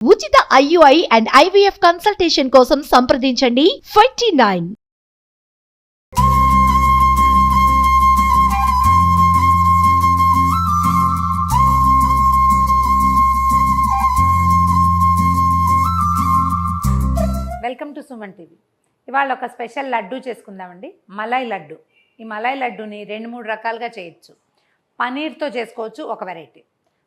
ఉచిత IUI and IVF consultation కోసం సంప్రదించండి 29. Welcome to Suman TV. ఇవాళ ఒక స్పెషల్ లడ్డు చేసుకుందామండి. మలై లడ్డు. ఈ మలై లడ్డుని 2-3 రకాలుగా చేయొచ్చు. పనీర్తో చేసుకోవచ్చు ఒక వెరైటీ,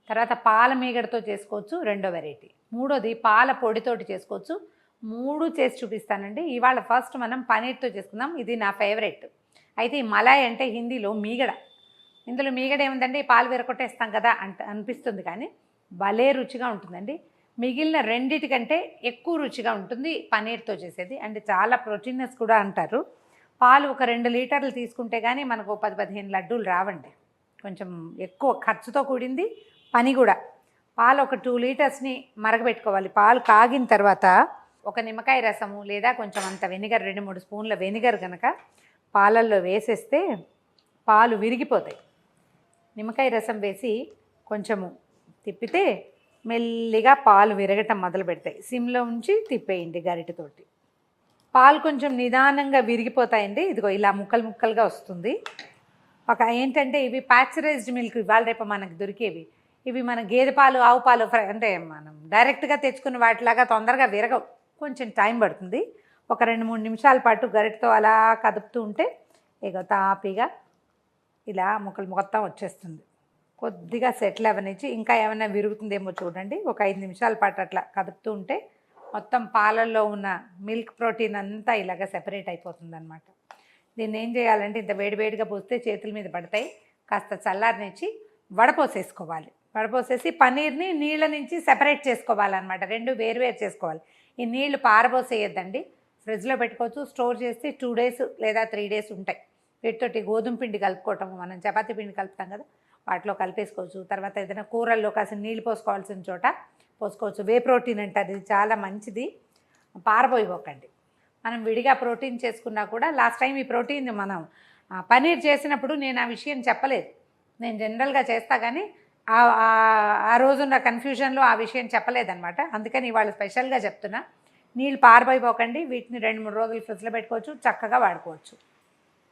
తర్వాత పాల మీగడతో చేసుకోవచ్చు రెండో వెరైటీ, మూడోది పాల పొడితోటి చేసుకోవచ్చు. 3 చేసి చూపిస్తానండి. ఇవాళ ఫస్ట్ మనం పనీర్తో చేసుకుందాం. ఇది నా ఫేవరెట్. అయితే ఈ మలై అంటే హిందీలో మీగడ. ఇందులో మీగడ ఏముందండి, పాలు విరగొట్టేస్తాం కదా అనిపిస్తుంది, కానీ భలే రుచిగా ఉంటుందండి. మిగిలిన రెండిటికంటే ఎక్కువ రుచిగా ఉంటుంది పనీర్తో చేసేది. అంటే చాలా ప్రోటీనస్ కూడా అంటారు. పాలు ఒక 2 లీటర్లు తీసుకుంటే కానీ మనకు 10-15 లడ్డూలు రావండి. కొంచెం ఎక్కువ ఖర్చుతో కూడింది పని కూడా. పాలు ఒక 2 లీటర్స్ని మరగబెట్టుకోవాలి. పాలు కాగిన తర్వాత ఒక నిమ్మకాయ రసము లేదా కొంచెం అంత వెనిగర్, 2-3 స్పూన్ల వెనిగర్ కనుక పాలల్లో వేసేస్తే పాలు విరిగిపోతాయి. నిమ్మకాయ రసం వేసి కొంచెము తిప్పితే మెల్లిగా పాలు విరగటం మొదలు పెడతాయి. సిమ్లో ఉంచి తిప్పేయండి గరిటెతోటి. పాలు కొంచెం నిదానంగా విరిగిపోతాయండి. ఇదిగో ఇలా ముక్కలు ముక్కలుగా వస్తుంది. ఒక ఏంటంటే ఇవి ప్యాక్చరైజ్డ్ మిల్క్, ఇవాళ రేపు మనకు దొరికేవి. ఇవి మన గేదె పాలు, ఆవు పాలు అంటే మనం డైరెక్ట్గా తెచ్చుకున్న వాటిలాగా తొందరగా విరగవు, కొంచెం టైం పడుతుంది. ఒక 2-3 నిమిషాల పాటు గరిటతో అలా కదుపుతూ ఉంటే ఇక తాపీగా ఇలా ముక్కలు మొత్తం వచ్చేస్తుంది. కొద్దిగా సెటిల్ అవ్వనిచ్చి ఇంకా ఏమైనా విరుగుతుందేమో చూడండి. ఒక 5 నిమిషాల పాటు అట్లా కదుపుతూ ఉంటే మొత్తం పాలల్లో ఉన్న మిల్క్ ప్రోటీన్ అంతా ఇలాగ సెపరేట్ అయిపోతుంది అనమాట. దీన్ని ఏం చేయాలంటే ఇంత వేడివేడిగా పోస్తే చేతుల మీద పడతాయి. కాస్త చల్లారనిచ్చి వడపోసేసుకోవాలి. వడపోసేసి పన్నీర్ని నీళ్ళ నుంచి సెపరేట్ చేసుకోవాలన్నమాట. 2 వేరువేరు చేసుకోవాలి. ఈ నీళ్లు పారబోసేయద్దండి. ఫ్రిడ్జ్లో పెట్టుకోవచ్చు. స్టోర్ చేస్తే 2 డేస్ లేదా 3 డేస్ ఉంటాయి. వీటితోటి గోధుమ పిండి కలుపుకోవటం, మనం చపాతీ పిండి కలుపుతాం కదా, వాటిలో కలిపేసుకోవచ్చు. తర్వాత ఏదైనా కూరల్లో కాసిన నీళ్ళు పోసుకోవాల్సిన చోట పోసుకోవచ్చు. వే ప్రోటీన్ అంటారు, ఇది చాలా మంచిది. పారబోయిపోకండి. మనం విడిగా ప్రోటీన్ చేసుకున్నా కూడా, లాస్ట్ టైం ఈ ప్రోటీన్ మనం పనీర్ చేసినప్పుడు నేను ఆ విషయం చెప్పలేదు. నేను జనరల్గా చేస్తా కానీ ఆ రోజున్న కన్ఫ్యూజన్లో ఆ విషయం చెప్పలేదన్నమాట. అందుకని ఇవాళ స్పెషల్గా చెప్తున్నా. నీళ్ళు పారబోయిపోకండి. వీటిని 2-3 రోజులు ఫ్రిడ్జ్లో పెట్టుకోవచ్చు, చక్కగా వాడుకోవచ్చు.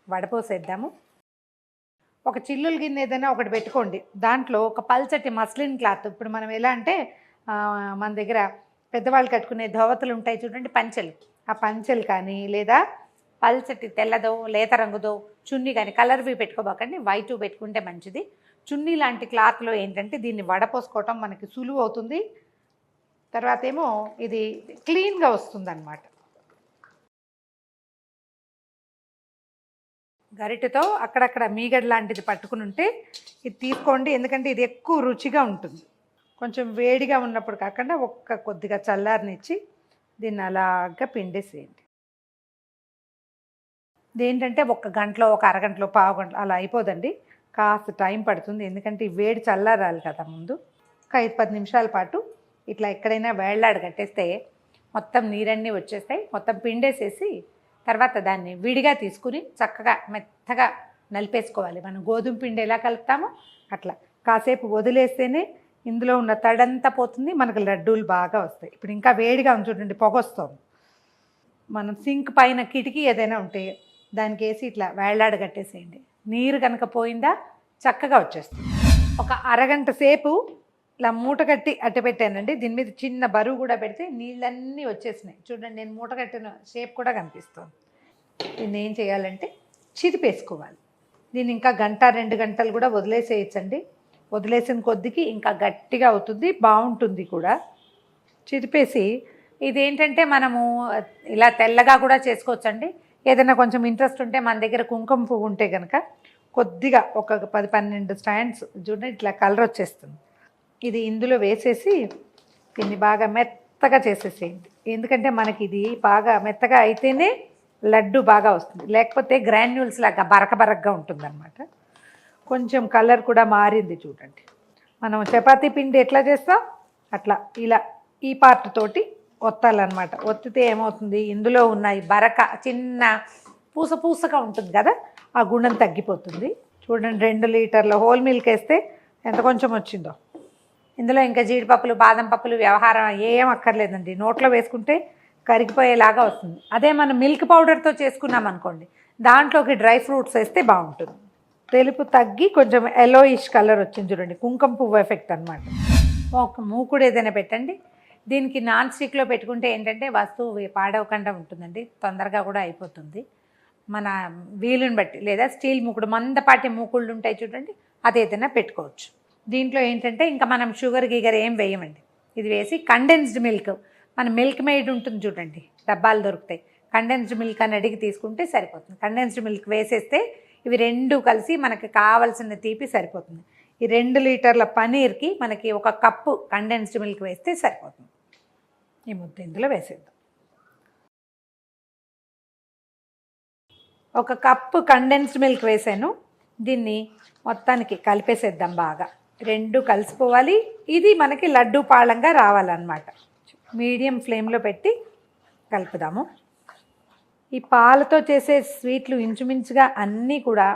వడపోసేద్దాము. ఒక చిల్లుల గిన్నె ఏదైనా ఒకటి పెట్టుకోండి. దాంట్లో ఒక పల్చటి మస్లిన్ క్లాత్, ఇప్పుడు మనం ఎలా అంటే మన దగ్గర పెద్దవాళ్ళు కట్టుకునే ధోవతులు ఉంటాయి చూడండి, పంచెలు. ఆ పంచెలు కానీ లేదా పల్చటి తెల్లదో లేత రంగుదో చున్నీ కానీ, కలర్వి పెట్టుకోబోకండి, వైట్ పెట్టుకుంటే మంచిది. చున్నీ లాంటి క్లాత్లో ఏంటంటే దీన్ని వడపోసుకోవటం మనకి సులువు అవుతుంది. తర్వాత ఏమో ఇది క్లీన్గా వస్తుందన్నమాట. గరిటెతో అక్కడక్కడ మీగడ లాంటిది పట్టుకుని ఉంటే ఇది తీసుకోండి, ఎందుకంటే ఇది ఎక్కువ రుచిగా ఉంటుంది. కొంచెం వేడిగా ఉన్నప్పుడు కాకుండా కొద్దిగా చల్లారనిచ్చి దీన్ని అలాగా పిండేసేయండి. ఇదేంటంటే 1 గంటలో, ఒక అరగంటలో, పావు గంటలో అలా అయిపోదండి. కాస్త టైం పడుతుంది, ఎందుకంటే ఈ వేడి చల్లారాలి కదా ముందు. ఒక 5-10 నిమిషాల పాటు ఇట్లా ఎక్కడైనా వేళ్లాడ కట్టేస్తే మొత్తం నీరన్నీ వచ్చేస్తాయి. మొత్తం పిండేసేసి తర్వాత దాన్ని విడిగా తీసుకుని చక్కగా మెత్తగా నలిపేసుకోవాలి. మనం గోధుమ పిండి ఎలా కలుపుతామో అట్లా కాసేపు వదిలేస్తేనే ఇందులో ఉన్న తడంతా పోతుంది, మనకు లడ్డూలు బాగా వస్తాయి. ఇప్పుడు ఇంకా వేడిగా ఉంది చూడండి, పొగ వస్తుంది. మనం సింక్ పైన కిటికీ ఏదైనా ఉంటే దానికి వేసి ఇట్లా వేళ్లాడ కట్టేసేయండి. నీరు కనుక పోయిందా చక్కగా వచ్చేస్తుంది. ఒక అరగంట సేపు ఇలా మూట కట్టి అట్ట పెట్టానండి. దీని మీద చిన్న బరువు కూడా పెడితే నీళ్ళన్నీ వచ్చేసినాయి చూడండి. నేను మూట కట్టిన షేప్ కూడా కనిపిస్తుంది. దీన్ని ఏం చేయాలంటే చిదిపేసుకోవాలి. దీన్ని ఇంకా 1-2 గంటలు కూడా వదిలేసేయచ్చండి. వదిలేసిన కొద్దికి ఇంకా గట్టిగా అవుతుంది, బాగుంటుంది కూడా. చిదిపేసి ఇదేంటంటే మనము ఇలా తెల్లగా కూడా చేసుకోవచ్చండి. ఏదైనా కొంచెం ఇంట్రెస్ట్ ఉంటే మన దగ్గర కుంకుమ పువ్వు ఉంటే కనుక కొద్దిగా ఒక 10-12 స్టాండ్స్ చూడండి ఇట్లా కలర్ వచ్చేస్తుంది. ఇది ఇందులో వేసేసి దీన్ని బాగా మెత్తగా చేసేసేయండి. ఎందుకంటే మనకి ఇది బాగా మెత్తగా అయితేనే లడ్డు బాగా వస్తుంది, లేకపోతే గ్రాన్యూల్స్ లాగా బరకగా ఉంటుందన్నమాట. కొంచెం కలర్ కూడా మారింది చూడండి. మనం చపాతీ పిండి ఎట్లా చేస్తాం అట్లా ఇలా ఈ పార్ట్ తోటి ఒత్తాలన్నమాట. ఒత్తితే ఏమవుతుంది, ఇందులో ఉన్న ఈ బరక చిన్న పూసగా ఉంటుంది కదా, ఆ గుణం తగ్గిపోతుంది. చూడండి 2 లీటర్ల హోల్ మిల్క్ వేస్తే ఎంత కొంచెం వచ్చిందో. ఇందులో ఇంకా జీడిపప్పులు బాదం పప్పులు వ్యవహారం ఏం అక్కర్లేదండి, నోట్లో వేసుకుంటే కరిగిపోయేలాగా వస్తుంది. అదే మనం మిల్క్ పౌడర్తో చేసుకున్నాం అనుకోండి, దాంట్లోకి డ్రై ఫ్రూట్స్ వేస్తే బాగుంటుంది. తెలుపు తగ్గి కొంచెం ఎల్లోయిష్ కలర్ వచ్చింది చూడండి, కుంకుమ పువ్వు ఎఫెక్ట్ అనమాట. ఒక మూకుడు ఏదైనా పెట్టండి. దీనికి నాన్ స్టిక్లో పెట్టుకుంటే ఏంటంటే వస్తువు పాడవకుండా ఉంటుందండి, తొందరగా కూడా అయిపోతుంది. మన వీలుని బట్టి, లేదా స్టీల్ మూకుడు మందపాటి మూకుళ్ళు ఉంటాయి చూడండి, అదేదైనా పెట్టుకోవచ్చు. దీంట్లో ఏంటంటే ఇంకా మనం షుగర్ గీగర్ ఏం వేయమండి. ఇది వేసి కండెన్స్డ్ మిల్క్, మన మిల్క్ మేడ్ ఉంటుంది చూడండి, డబ్బాలు దొరుకుతాయి, కండెన్స్డ్ మిల్క్ అని అడిగి తీసుకుంటే సరిపోతుంది. కండెన్స్డ్ మిల్క్ వేసేస్తే ఇవి రెండు కలిసి మనకి కావాల్సిన తీపి సరిపోతుంది. ఈ 2 లీటర్ల పనీర్కి మనకి 1 కప్పు కండెన్స్డ్ మిల్క్ వేస్తే సరిపోతుంది. ఈ ముద్ద ఇందులో వేసేద్దాం. 1 కప్పు కండెన్స్డ్ మిల్క్ వేసాను. దీన్ని మొత్తానికి కలిపేసేద్దాం బాగా. 2 కలిసిపోవాలి. ఇది మనకి లడ్డూ పాళంగా రావాలన్నమాట. మీడియం ఫ్లేమ్లో పెట్టి కలుపుదాము. ఈ పాలతో చేసే స్వీట్లు ఇంచుమించుగా అన్నీ కూడా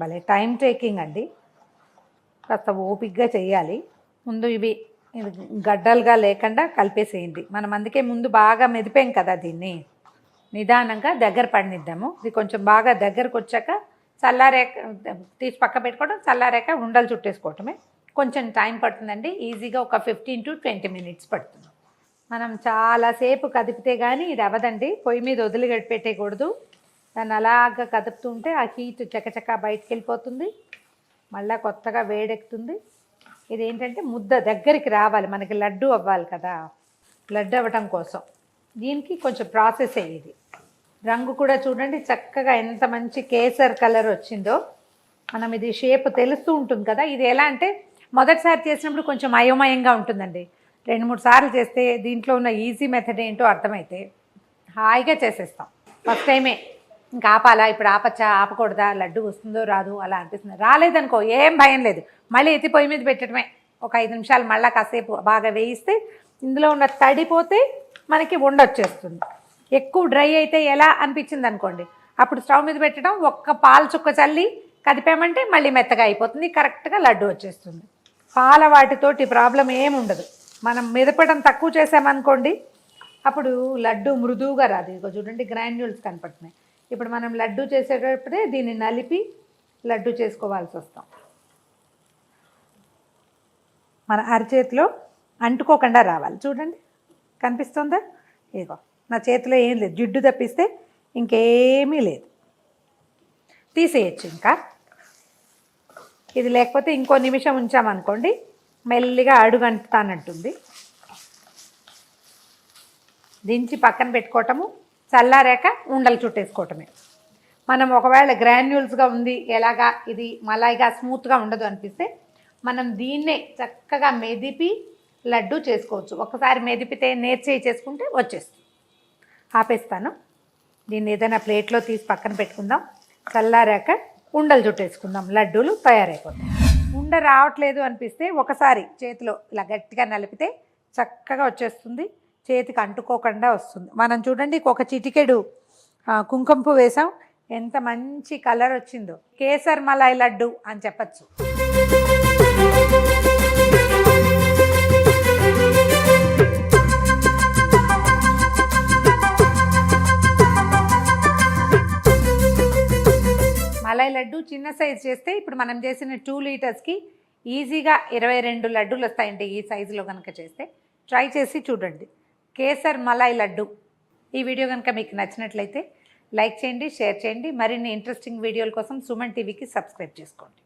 భలే టైం టేకింగ్ అండి, కాస్త ఓపిక్గా చేయాలి. ముందు ఇవి గడ్డలుగా లేకుండా కలిపేసేయండి. మనం అందుకే ముందు బాగా మెదిపాం కదా, దీన్ని నిదానంగా దగ్గర పడినిద్దాము. ఇది కొంచెం బాగా దగ్గరకు వచ్చాక చల్లారేక తీసి పక్క పెట్టుకోవడం, చల్లారాక ఉండలు చుట్టేసుకోవటమే. కొంచెం టైం పడుతుందండి, ఈజీగా ఒక 15 to 20 మినిట్స్ పడుతుంది. మనం చాలాసేపు కదిపితే కానీ ఇది అవ్వదండి. పొయ్యి మీద వదిలి పెట్టేయకూడదు. దాన్ని అలాగా కదుపుతూ ఉంటే ఆ హీట్ చకచకా బయటికి వెళ్ళిపోతుంది, మళ్ళీ కొత్తగా వేడెక్కుతుంది. ఇది ఏంటంటే ముద్ద దగ్గరికి రావాలి, మనకి లడ్డు అవ్వాలి కదా, లడ్డు అవ్వటం కోసం దీనికి కొంచెం ప్రాసెస్ అయ్యేది. రంగు కూడా చూడండి చక్కగా ఎంత మంచి కేసర్ కలర్ వచ్చిందో. మనం ఇది షేప్ తెలుస్తూ ఉంటుంది కదా. ఇది ఎలా అంటే మొదటిసారి చేసినప్పుడు కొంచెం అయోమయంగా ఉంటుందండి. 2-3 సార్లు చేస్తే దీంట్లో ఉన్న ఈజీ మెథడ్ ఏంటో అర్థమైతే హాయిగా చేసేస్తాం. ఫస్ట్ టైమే ఇంకా ఆపాలా, ఇప్పుడు ఆపచ్చా, ఆపకూడదా, లడ్డు వస్తుందో రాదు అలా అనిపిస్తుంది. రాలేదనుకో ఏం భయం లేదు, మళ్ళీ ఎత్తి పొయ్యి మీద పెట్టడమే. ఒక 5 నిమిషాలు మళ్ళీ కాసేపు బాగా వేయిస్తే ఇందులో ఉన్న తడిపోతే మనకి ఉండొచ్చేస్తుంది. ఎక్కువ డ్రై అయితే ఎలా అనిపించింది అనుకోండి, అప్పుడు స్టవ్ మీద పెట్టడం, ఒక్క పాలు చుక్క చల్లి కదిపామంటే మళ్ళీ మెత్తగా అయిపోతుంది, కరెక్ట్గా లడ్డు వచ్చేస్తుంది. పాల వాటితోటి ప్రాబ్లం ఏముండదు. మనం మెదపడం తక్కువ చేసామనుకోండి, అప్పుడు లడ్డు మృదువుగా రాదు. ఇదిగో చూడండి గ్రాన్యూల్స్ కనపడుతున్నాయి. ఇప్పుడు మనం లడ్డు చేసేటప్పుడే దీన్ని నలిపి లడ్డు చేసుకోవాల్సి వస్తాం. మన అరచేతిలో అంటుకోకుండా రావాలి. చూడండి కనిపిస్తుందా? ఇదిగో నా చేతిలో ఏం లేదు, జిడ్డు తప్పిస్తే ఇంకేమీ లేదు, తీసేయచ్చు. ఇంకా ఇది లేకపోతే ఇంకో నిమిషం ఉంచామనుకోండి మెల్లిగా అడుగంటుతానంటుంది. దించి పక్కన పెట్టుకోవటము, చల్లారాక ఉండలు చుట్టేసుకోవటమే. మనం ఒకవేళ గ్రాన్యూల్స్గా ఉంది, ఎలాగా ఇది మలాయిగా స్మూత్గా ఉండదు అనిపిస్తే మనం దీన్నే చక్కగా మెదిపి లడ్డు చేసుకోవచ్చు. ఒకసారి మెదిపితే నేర్చేయి చేసుకుంటే వచ్చేస్తుంది. ఆపేస్తాను. దీన్ని ఏదైనా ప్లేట్లో తీసి పక్కన పెట్టుకుందాం. చల్లారాక ఉండలు చుట్టేసుకుందాం, లడ్డూలు తయారైపోతాయి. ఉండ రావట్లేదు అనిపిస్తే ఒకసారి చేతిలో ఇలా గట్టిగా నలిపితే చక్కగా వచ్చేస్తుంది, చేతికి అంటుకోకుండా వస్తుంది. మనం చూడండి ఒక చిటికెడు కుంకుమ పువ్వు వేసాం, ఎంత మంచి కలర్ వచ్చిందో. కేసర్ మలై లడ్డు అని చెప్పచ్చు. మలై లడ్డు చిన్న సైజు చేస్తే ఇప్పుడు మనం చేసిన 2 లీటర్స్కి ఈజీగా 22 లడ్డూలు వస్తాయండి. ఈ సైజులో కనుక చేస్తే ట్రై చేసి చూడండి. కేసర్ మలై లడ్డు. ఈ వీడియో కనుక మీకు నచ్చినట్లయితే లైక్ చేయండి, షేర్ చేయండి. మరిన్ని ఇంట్రెస్టింగ్ వీడియోల కోసం సుమన్ టీవీకి సబ్స్క్రైబ్ చేసుకోండి.